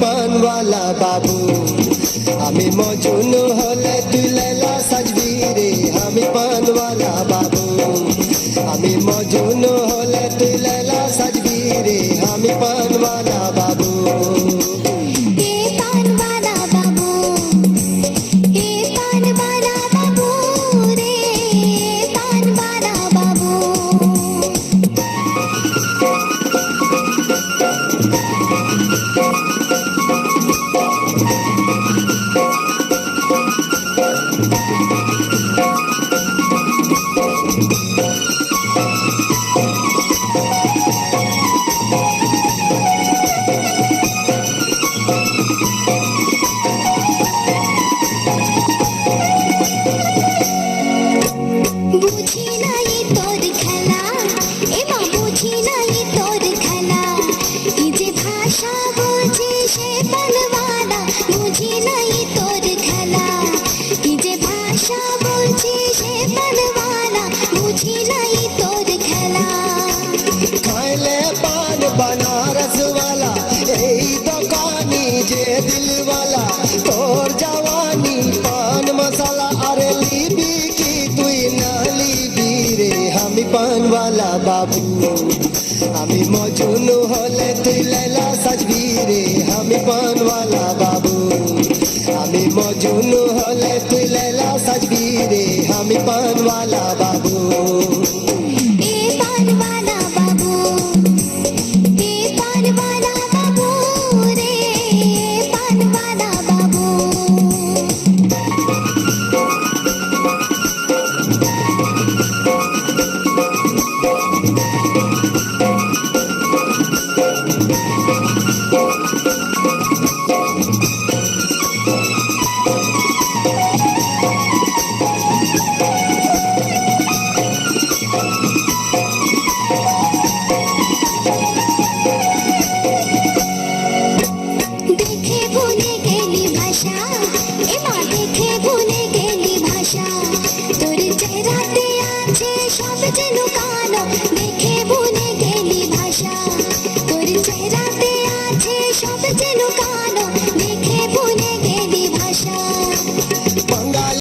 পানওয়ালা বাবু। আমি মজনু হলে তুই লাইলা সাজবি রে, আমি পানওয়ালা বাবু। আমি মজনু হলে তুই লাইলা সাজবি রে, আমি পানওয়ালা বাবু। बनारस वाला यही दुकानी जे दिल वाला, तोर जवानी पान मसाला। अरे लीबी की तुई ना लीबी रे, हमी पान वाला बाबू। हमी मजनू होले तुई लैला सजबी रे, हमी पान वाला बाबू। हमी मजनू